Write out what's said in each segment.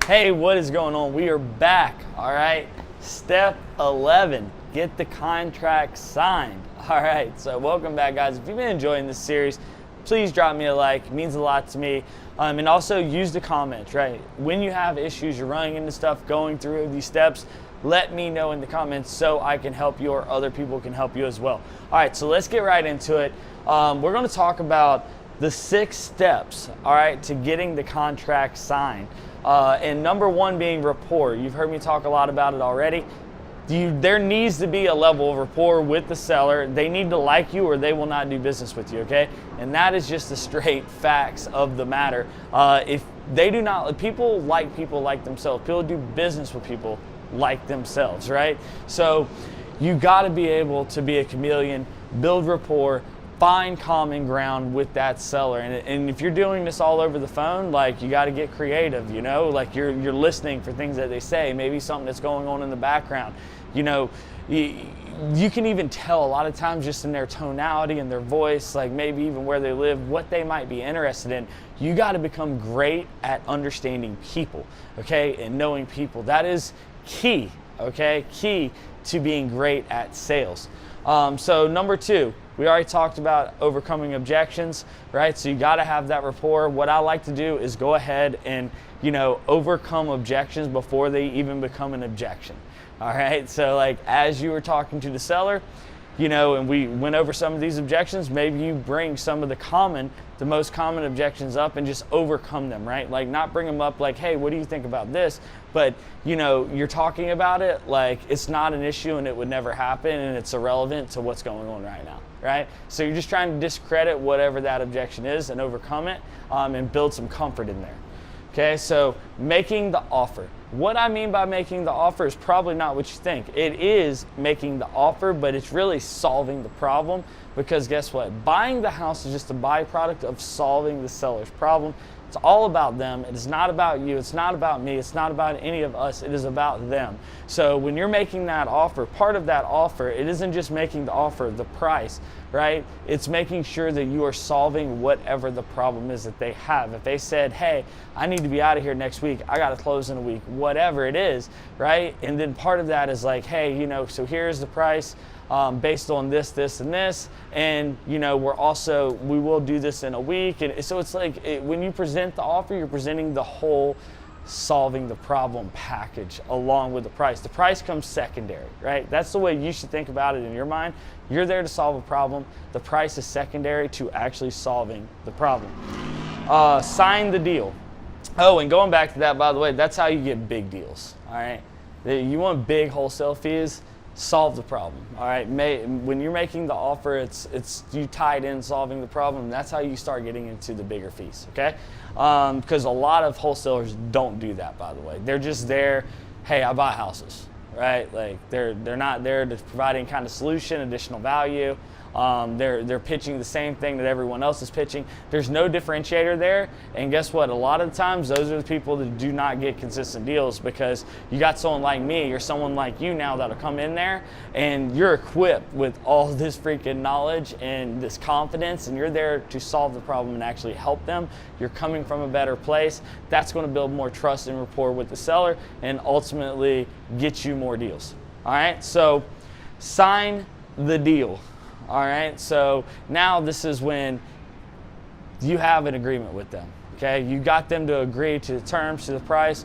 Hey, what is going on? We are back, all right? Step 11, get the contract signed. All right, so welcome back, guys. If you've been enjoying this series, please drop me a like. It means a lot to me. And also use the comments, right? When you have issues, you're running into stuff, going through these steps, let me know in the comments so I can help you or other people can help you as well. All right, so let's get right into it. We're gonna talk about the 6 steps, all right, to getting the contract signed. And number 1 being rapport. You've heard me talk a lot about it already. There needs to be a level of rapport with the seller. They need to like you or they will not do business with you, okay? And that is just the straight facts of the matter. If they do not, people like themselves. People do business with people like themselves, right? So you gotta be able to be a chameleon, build rapport, find common ground with that seller. And if you're doing this all over the phone, like, you got to get creative, you know, like you're listening for things that they say, maybe something that's going on in the background. You know, you can even tell a lot of times just in their tonality and their voice, like maybe even where they live, what they might be interested in. You got to become great at understanding people, okay, and knowing people. That is key, okay, key to being great at sales. So number 2, we already talked about overcoming objections, right? So you got to have that rapport. What I like to do is go ahead and, you know, overcome objections before they even become an objection. All right, so like as you were talking to the seller, you know, and we went over some of these objections, maybe you bring some of the most common objections up and just overcome them, right? Like not bring them up like, hey, what do you think about this? But, you know, you're talking about it like it's not an issue and it would never happen and it's irrelevant to what's going on right now, right? So you're just trying to discredit whatever that objection is and overcome it and build some comfort in there. Okay, so making the offer. What I mean by making the offer is probably not what you think. It is making the offer, but it's really solving the problem, because guess what? Buying the house is just a byproduct of solving the seller's problem. It's all about them. It is not about you. It's not about me. It's not about any of us. It is about them. So when you're making that offer, part of that offer, it isn't just making the offer, the price, right? It's making sure that you are solving whatever the problem is that they have. If they said, hey, I need to be out of here next week, I got to close in a week, whatever it is, right? And then part of that is like, hey, you know, so here's the price. Based on this, this, and this, and you know, we will do this in a week. And so it's like when you present the offer, you're presenting the whole solving the problem package along with the price. The price comes secondary, right? That's the way you should think about it in your mind. You're there to solve a problem. The price is secondary to actually solving the problem. Sign the deal. Oh, and going back to that, by the way, that's how you get big deals, all right? You want big wholesale fees, solve the problem, all right? When you're making the offer, it's you tied in solving the problem. That's how you start getting into the bigger fees, okay? Because a lot of wholesalers don't do that, by the way. They're just there, hey, I buy houses, right? Like they're not there to provide any kind of solution, additional value. They're pitching the same thing that everyone else is pitching. There's no differentiator there, and guess what? A lot of the times, those are the people that do not get consistent deals, because you got someone like me or someone like you now that'll come in there, and you're equipped with all this freaking knowledge and this confidence, and you're there to solve the problem and actually help them. You're coming from a better place. That's going to build more trust and rapport with the seller and ultimately get you more deals. All right, so sign the deal. All right, so now this is when you have an agreement with them, okay? You got them to agree to the terms, to the price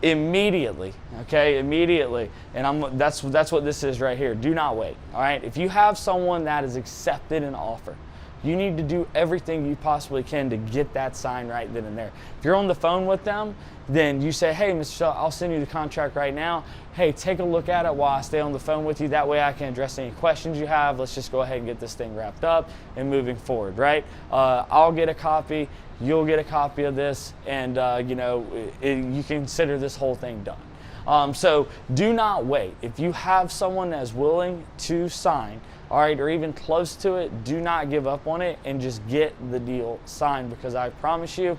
immediately, okay? Immediately. And that's what this is right here. Do not wait, all right? If you have someone that has accepted an offer, you need to do everything you possibly can to get that sign right then and there. If you're on the phone with them, then you say, hey, Mr. Shaw, I'll send you the contract right now. Hey, take a look at it while I stay on the phone with you. That way I can address any questions you have. Let's just go ahead and get this thing wrapped up and moving forward, right? I'll get a copy. You'll get a copy of this, and you know, you consider this whole thing done. So do not wait. If you have someone that's willing to sign, all right, or even close to it, do not give up on it and just get the deal signed, because I promise you,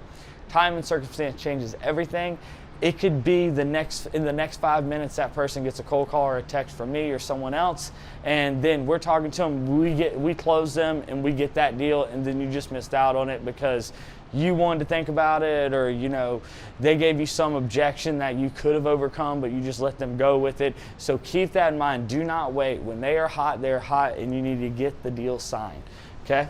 time and circumstance changes everything, it could be in the next 5 minutes that person gets a cold call or a text from me or someone else, and then we're talking to them, we close them and we get that deal, and then you just missed out on it because you wanted to think about it, or they gave you some objection that you could have overcome, but you just let them go with it. So keep that in mind. Do not wait. When they are hot, and you need to get the deal signed. Okay?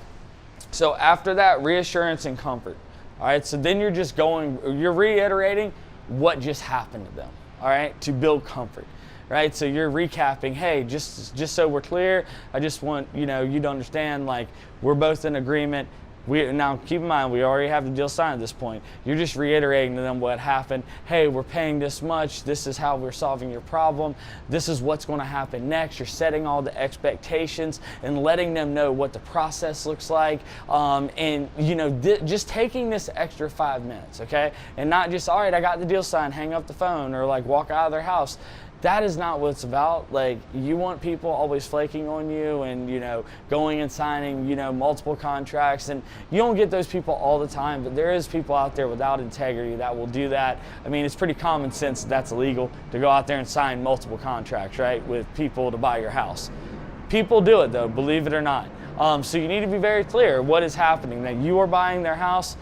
So after that, reassurance and comfort. All right, so then you're reiterating what just happened to them, all right, to build comfort, right? So you're recapping, hey, just so we're clear, I just want you to understand, like, we're both in agreement. Now keep in mind, we already have the deal signed at this point. You're just reiterating to them what happened. Hey, we're paying this much. This is how we're solving your problem. This is what's going to happen next. You're setting all the expectations and letting them know what the process looks like. Just taking this extra 5 minutes, okay? And not just, all right, I got the deal signed, hang up the phone, or like walk out of their house. That is not what it's about. Like, you want people always flaking on you and, going and signing, multiple contracts. And you don't get those people all the time, but there is people out there without integrity that will do that. I mean, it's pretty common sense that's illegal to go out there and sign multiple contracts, right, with people to buy your house. People do it, though, believe it or not. So you need to be very clear what is happening, that you are buying their house.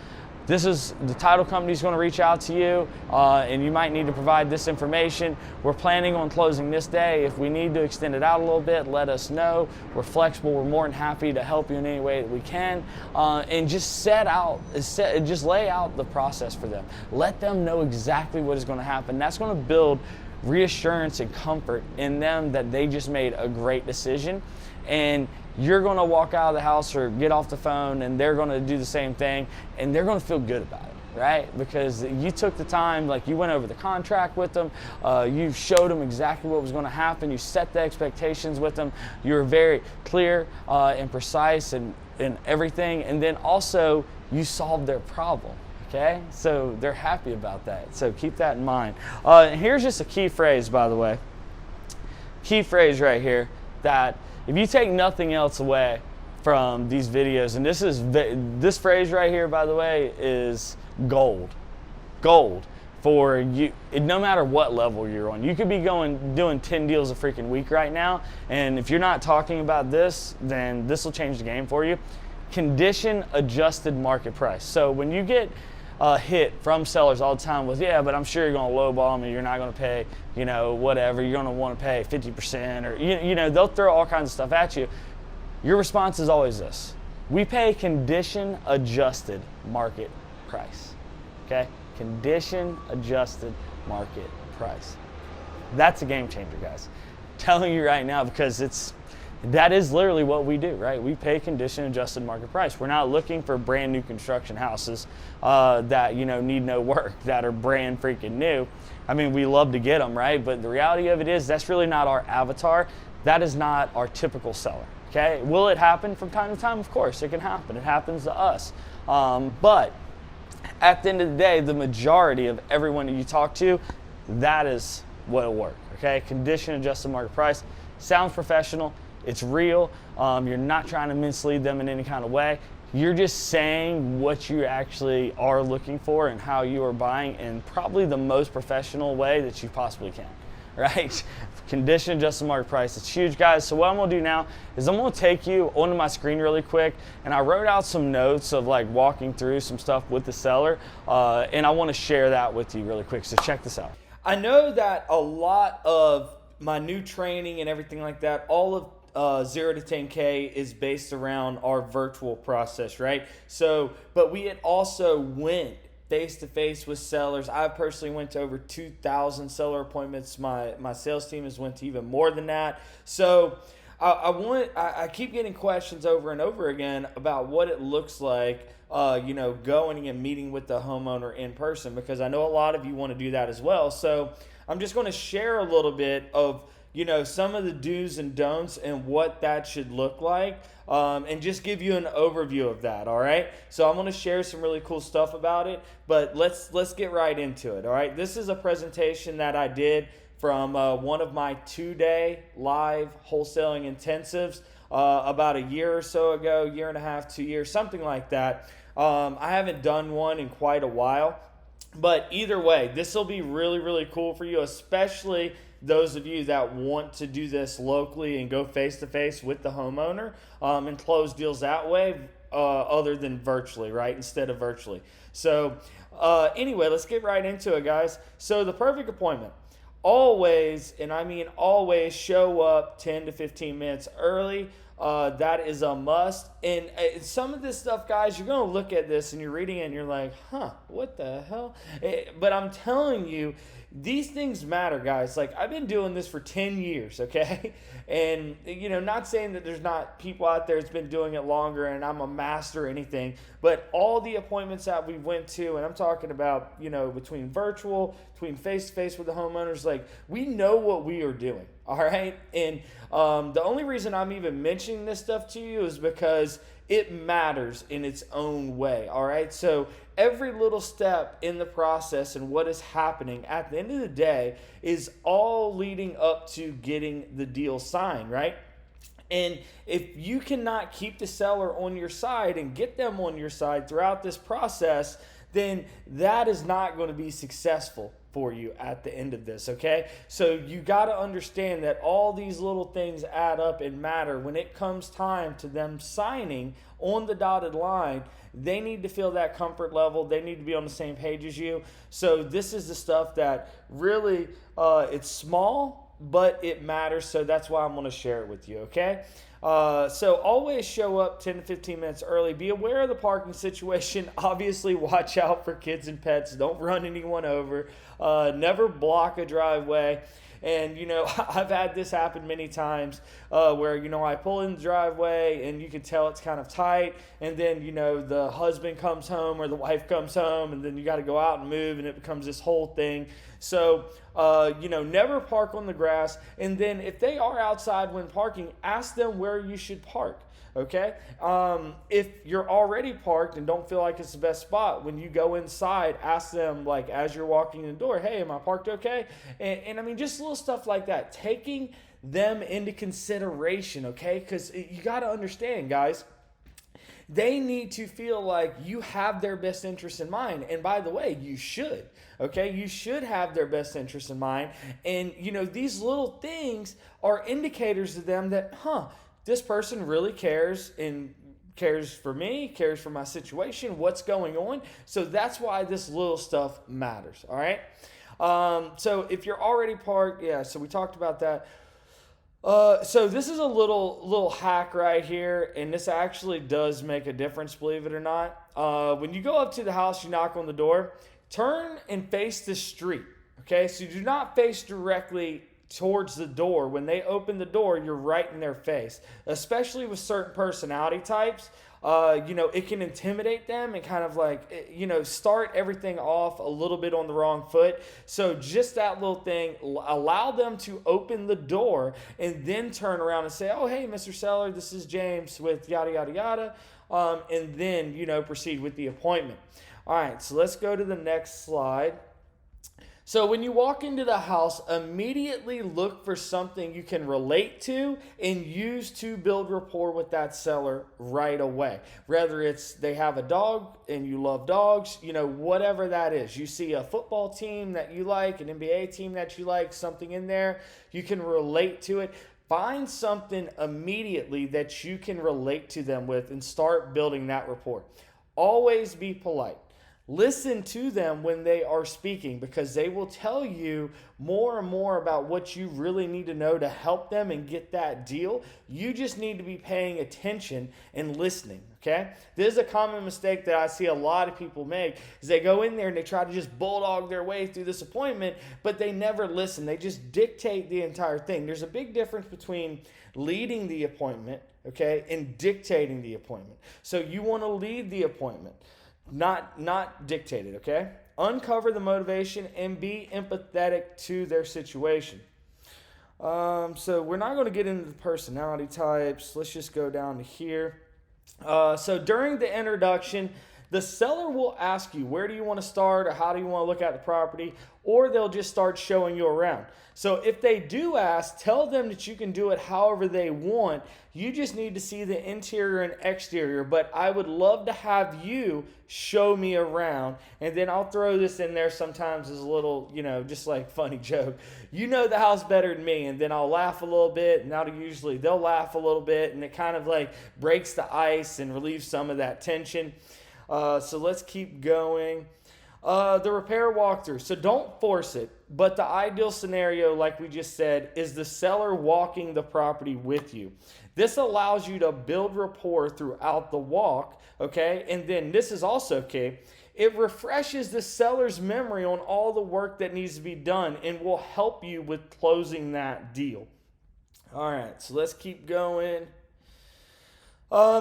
This is the title company is going to reach out to you, and you might need to provide this information. We're planning on closing this day. If we need to extend it out a little bit, let us know. We're flexible. We're more than happy to help you in any way that we can. And just just lay out the process for them. Let them know exactly what is going to happen. That's going to build reassurance and comfort in them that they just made a great decision. And you're going to walk out of the house or get off the phone, and they're going to do the same thing, and they're going to feel good about it, right? Because you took the time, like you went over the contract with them, you showed them exactly what was going to happen, you set the expectations with them, you were very clear and precise in everything, and then also you solved their problem. Okay, so they're happy about that. So keep that in mind. Here's just a key phrase, by the way. Key phrase right here, that if you take nothing else away from these videos, and this phrase right here, by the way, is gold. Gold for you, no matter what level you're on. You could be doing 10 deals a freaking week right now, and if you're not talking about this, then this will change the game for you. Condition adjusted market price. So when you get hit from sellers all the time with, yeah, but I'm sure you're going to lowball me, you're not going to pay, whatever, you're going to want to pay 50%, or, they'll throw all kinds of stuff at you. Your response is always this: we pay condition adjusted market price, okay? Condition adjusted market price. That's a game changer, guys. I'm telling you right now, because that is literally what we do, right? We pay condition adjusted market price. We're not looking for brand new construction houses that need no work, that are brand freaking new. I mean, we love to get them, right? But the reality of it is that's really not our avatar. That is not our typical seller, okay? Will it happen from time to time? Of course, it can happen. It happens to us. But at the end of the day, the majority of everyone that you talk to, that is what'll work, okay? Condition adjusted market price. Sounds professional. It's real. You're not trying to mislead them in any kind of way. You're just saying what you actually are looking for and how you are buying in probably the most professional way that you possibly can, right? Condition adjusted market price. It's huge, guys. So what I'm going to do now is I'm going to take you onto my screen really quick, and I wrote out some notes of like walking through some stuff with the seller, and I want to share that with you really quick. So check this out. I know that a lot of my new training and everything like that, all of 0 to 10K is based around our virtual process, right? So, but we had also went face-to-face with sellers. I personally went to over 2,000 seller appointments. My sales team has went to even more than that. So I keep getting questions over and over again about what it looks like, going and meeting with the homeowner in person, because I know a lot of you want to do that as well. So I'm just going to share a little bit of some of the do's and don'ts and what that should look like, and just give you an overview of that, all right? So I'm going to share some really cool stuff about it, but let's get right into it, all right? This is a presentation that I did from one of my 2-day live wholesaling intensives about a year or so ago, year and a half, 2 years, something like that. I haven't done one in quite a while. But either way, this will be really, really cool for you, especially those of you that want to do this locally and go face to face with the homeowner and close deals that way, other than virtually, right? Instead of virtually. So, anyway, let's get right into it, guys. So, the perfect appointment. Always, and I mean always, show up 10 to 15 minutes early. That is a must. And some of this stuff, guys, you're going to look at this and you're reading it and you're like, what the hell? But I'm telling you, these things matter, guys. Like, I've been doing this for 10 years, okay? And, not saying that there's not people out there that's been doing it longer and I'm a master or anything, but all the appointments that we went to, and I'm talking about, between virtual, between face-to-face with the homeowners, like, we know what we are doing, all right? And the only reason I'm even mentioning this stuff to you is because it matters in its own way, all right? So every little step in the process and what is happening at the end of the day is all leading up to getting the deal signed, right? And if you cannot keep the seller on your side and get them on your side throughout this process, then that is not going to be successful for you at the end of this, okay? So you got to understand that all these little things add up and matter. When it comes time to them signing on the dotted line, they need to feel that comfort level. They need to be on the same page as you. So this is the stuff that really, it's small, but it matters. So that's why I'm going to share it with you, okay? So always show up 10 to 15 minutes early. Be aware of the parking situation. Obviously, watch out for kids and pets. Don't run anyone over. Never block a driveway. And, I've had this happen many times where, I pull in the driveway and you can tell it's kind of tight. And then, the husband comes home or the wife comes home and then you got to go out and move and it becomes this whole thing. So, never park on the grass. And then if they are outside when parking, ask them where you should park. Okay. If you're already parked and don't feel like it's the best spot, when you go inside, ask them, like, as you're walking in the door, hey, am I parked okay? And I mean, just little stuff like that, taking them into consideration. Okay. Because you got to understand, guys, they need to feel like you have their best interest in mind. And by the way, you should. Okay, you should have their best interest in mind. And, these little things are indicators to them that, this person really cares and cares for me, cares for my situation, what's going on. So that's why this little stuff matters, all right? So if you're already parked, so we talked about that. So this is a little hack right here, and this actually does make a difference, believe it or not. When you go up to the house, you knock on the door, turn and face the street, okay? So do not face directly towards the door. When they open the door, you're right in their face, especially with certain personality types. It can intimidate them and kind of like, start everything off a little bit on the wrong foot. So just that little thing, allow them to open the door and then turn around and say, oh, hey, Mr. Seller, this is James with yada, yada, yada. And then, proceed with the appointment. All right, so let's go to the next slide. So when you walk into the house, immediately look for something you can relate to and use to build rapport with that seller right away. Whether it's they have a dog and you love dogs, whatever that is. You see a football team that you like, an NBA team that you like, something in there, you can relate to it. Find something immediately that you can relate to them with and start building that rapport. Always be polite. Listen to them when they are speaking, because they will tell you more and more about what you really need to know to help them and get that deal. You just need to be paying attention and listening, okay? This is a common mistake that I see a lot of people make, is they go in there and they try to just bulldog their way through this appointment, but they never listen. They just dictate the entire thing. There's a big difference between leading the appointment, okay, and dictating the appointment. So you want to lead the appointment. Not dictated, okay? Uncover the motivation and be empathetic to their situation. So we're not going to get into the personality types. Let's just go down to here. So during the introduction, The seller will ask you, where do you want to start, or how do you want to look at the property, or they'll just start showing you around. So if they do ask, tell them that you can do it however they want. You just need to see the interior and exterior, but I would love to have you show me around, and then I'll throw this in there sometimes as a little, just like funny joke. You know the house better than me, and then I'll laugh a little bit, and they'll laugh a little bit, and it kind of like breaks the ice and relieves some of that tension. So let's keep going. The repair walkthrough. So don't force it, but the ideal scenario, like we just said, is the seller walking the property with you. This allows you to build rapport throughout the walk, okay? And then this is also key. It refreshes the seller's memory on all the work that needs to be done and will help you with closing that deal. All right, so let's keep going.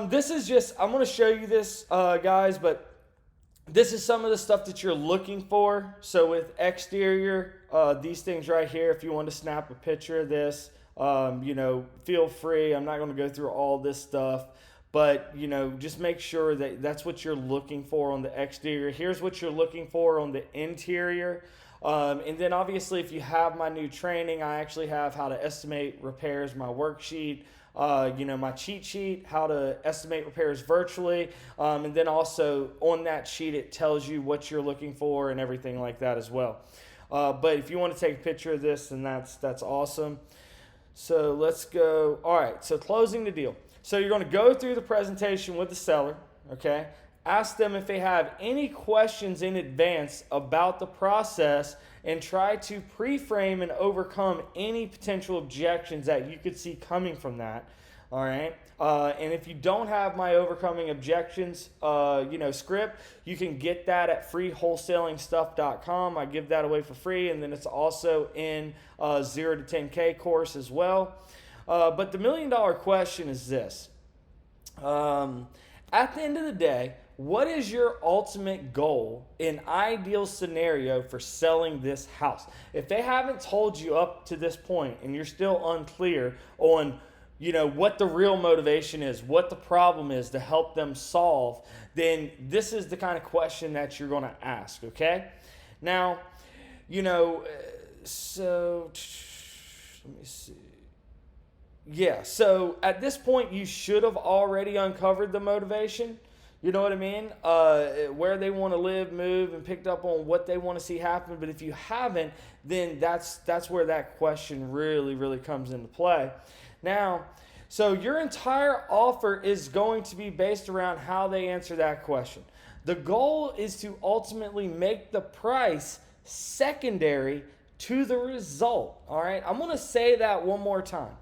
This is just, I'm going to show you this, guys, but this is some of the stuff that you're looking for. So with exterior, these things right here, if you want to snap a picture of this, feel free. I'm not going to go through all this stuff, but, just make sure that that's what you're looking for on the exterior. Here's what you're looking for on the interior. And then obviously if you have my new training, I actually have how to estimate repairs, my worksheet, my cheat sheet, how to estimate repairs virtually. And then also on that sheet, it tells you what you're looking for and everything like that as well. But if you want to take a picture of this, then that's awesome. So let's go. All right. So closing the deal. So you're going to go through the presentation with the seller. Okay. Ask them if they have any questions in advance about the process and try to pre-frame and overcome any potential objections that you could see coming from that. All right. And if you don't have my overcoming objections, script, you can get that at freewholesalingstuff.com. I give that away for free. And then it's also in 0 to 10K course as well. But the $1 million question is this. At the end of the day, what is your ultimate goal in ideal scenario for selling this house? If they haven't told you up to this point and you're still unclear on, what the real motivation is, what the problem is to help them solve, then this is the kind of question that you're going to ask, okay? Now, so let me see. Yeah, so at this point, you should have already uncovered the motivation. You know what I mean? Where they want to live, move, and picked up on what they want to see happen. But if you haven't, then that's where that question really, really comes into play. Now, so your entire offer is going to be based around how they answer that question. The goal is to ultimately make the price secondary to the result. All right? I'm going to say that one more time.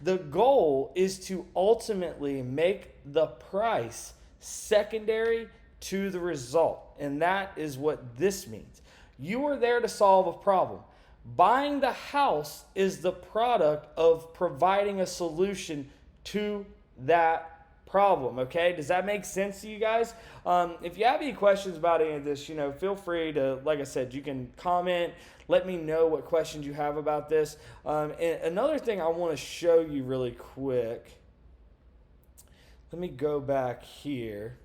The goal is to ultimately make the price secondary to the result. And that is what this means. You are there to solve a problem. Buying the house is the product of providing a solution to that problem. Okay? Does that make sense to you guys? If you have any questions about any of this, feel free to, like I said, you can comment. Let me know what questions you have about this. And another thing I want to show you really quick. Let me go back here.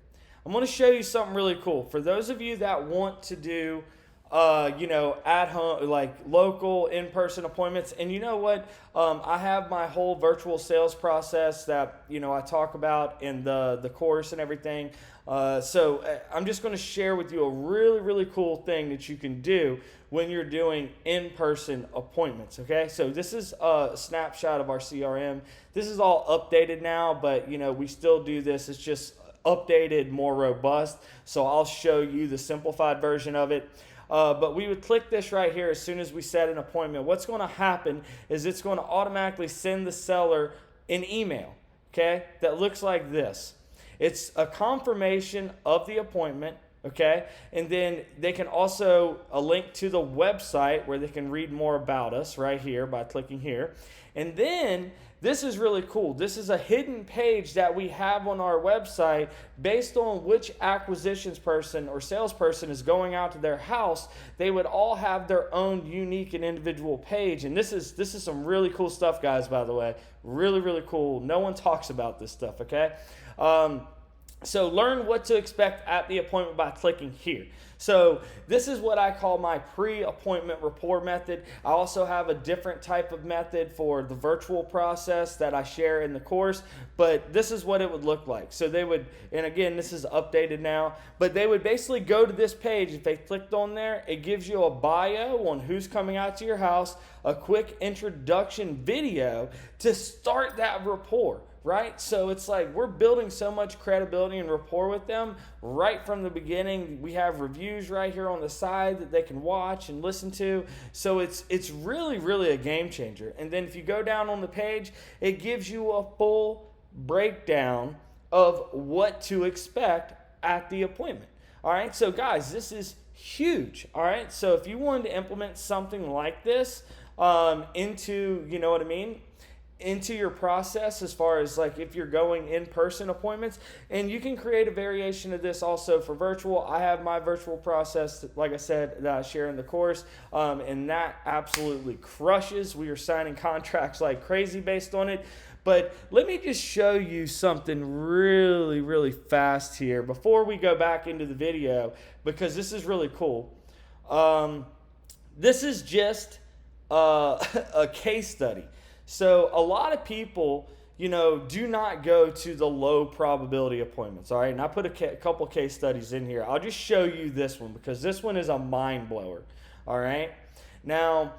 I'm going to show you something really cool. For those of you that want to do, at home, like local in-person appointments. And you know what? I have my whole virtual sales process that, I talk about in the course and everything. So I'm just going to share with you a really, really cool thing that you can do when you're doing in-person appointments, okay? So this is a snapshot of our CRM. This is all updated now, but, we still do this. It's just updated, more robust. So I'll show you the simplified version of it. But we would click this right here as soon as we set an appointment. What's going to happen is it's going to automatically send the seller an email, okay, that looks like this. It's a confirmation of the appointment, okay, and then they can also a link to the website where they can read more about us right here by clicking here. And then this is really cool. This is a hidden page that we have on our website based on which acquisitions person or salesperson is going out to their house. They would all have their own unique and individual page. And this is some really cool stuff, guys, by the way. Really, really cool. No one talks about this stuff, okay? So learn what to expect at the appointment by clicking here. So this is what I call my pre-appointment rapport method. I also have a different type of method for the virtual process that I share in the course, but this is what it would look like. So they would, and again, this is updated now, but they would basically go to this page. If they clicked on there, it gives you a bio on who's coming out to your house, a quick introduction video to start that rapport. Right? So it's like we're building so much credibility and rapport with them right from the beginning. We have reviews right here on the side that they can watch and listen to. So it's really, really a game changer. And then if you go down on the page, it gives you a full breakdown of what to expect at the appointment. All right? So guys, this is huge. All right? So if you wanted to implement something like this into, you know what I mean, into your process, as far as like if you're going in-person appointments, and you can create a variation of this also for virtual. I have my virtual process, like I said, that I share in the course, and that absolutely crushes. We are signing contracts like crazy based on it. But let me just show you something really, really fast here before we go back into the video, because this is really cool. This is just a case study. So a lot of people, you know, do not go to the low probability appointments, all right? And I put a couple case studies in here. I'll just show you this one because this one is a mind blower, all right? Now,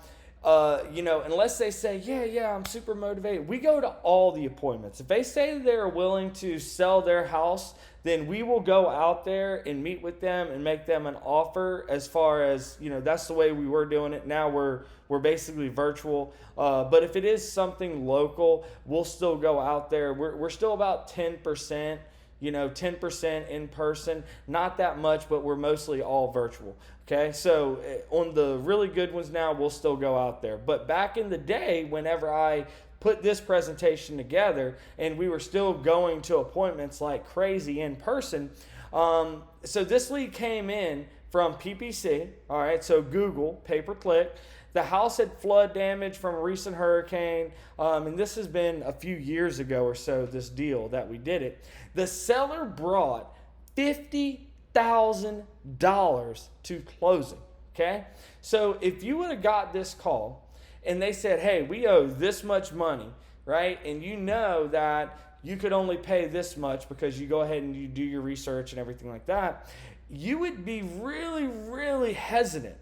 you know, unless they say, yeah, I'm super motivated, we go to all the appointments. If they say that they're willing to sell their house, then we will go out there and meet with them and make them an offer. As far as, you know, that's the way we were doing it. Now we're basically virtual. But if it is something local, we'll still go out there. We're still about 10%, you know, 10% in person. Not that much, but we're mostly all virtual. Okay, so on the really good ones now, we'll still go out there. But back in the day, whenever I put this presentation together and we were still going to appointments like crazy in person, so this lead came in from PPC, all right, so Google, pay-per-click. The house had flood damage from a recent hurricane, and this has been a few years ago or so, this deal that we did it. The seller brought $50,000 to closing, okay? So if you would have got this call and they said, hey, we owe this much money, right? And you know that you could only pay this much because you go ahead and you do your research and everything like that, you would be really, really hesitant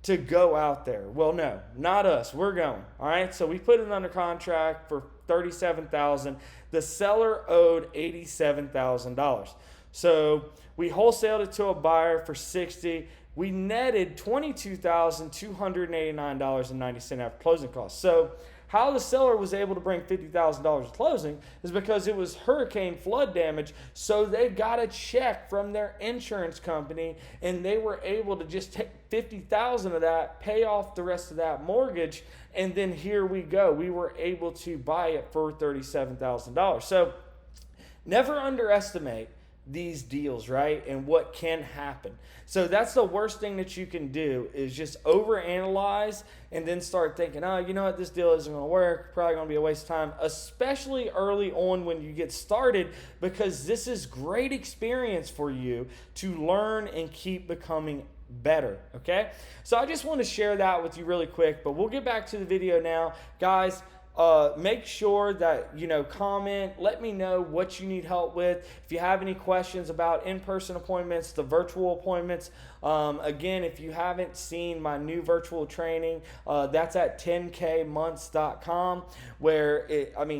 to go out there. Well, no, not us. We're going. All right. So we put it under contract for $37,000. The seller owed $87,000. So we wholesaled it to a buyer for $60,000. We netted $22,289.90 after closing costs. So how the seller was able to bring $50,000 to closing is because it was hurricane flood damage. So they got a check from their insurance company, and they were able to just take $50,000 of that, pay off the rest of that mortgage, and then here we go. We were able to buy it for $37,000. So never underestimate these deals, right? And what can happen. So that's the worst thing that you can do, is just overanalyze and then start thinking, oh, you know what, this deal isn't going to work, probably going to be a waste of time, especially early on when you get started, because this is great experience for you to learn and keep becoming better, okay? So I just want to share that with you really quick, but we'll get back to the video now. Guys, make sure that, you know, comment, let me know what you need help with. If you have any questions about in-person appointments, the virtual appointments, again, if you haven't seen my new virtual training, that's at 10kmonths.com, where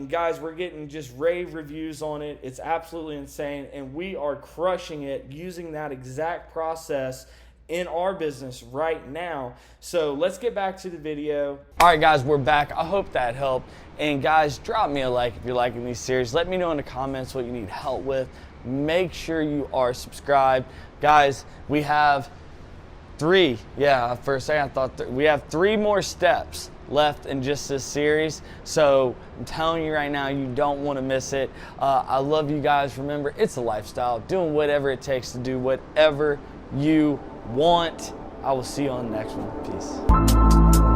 guys, we're getting just rave reviews on it. It's absolutely insane, and we are crushing it using that exact process in our business right now. So let's get back to the video. All right, guys, we're back. I hope that helped. And guys, drop me a like if you're liking these series. Let me know in the comments what you need help with. Make sure you are subscribed. Guys, we have for a second I thought we have 3 more steps left in just this series. So I'm telling you right now, you don't want to miss it. I love you guys. Remember, it's a lifestyle. Doing whatever it takes to do whatever you want. I will see you on the next one. Peace.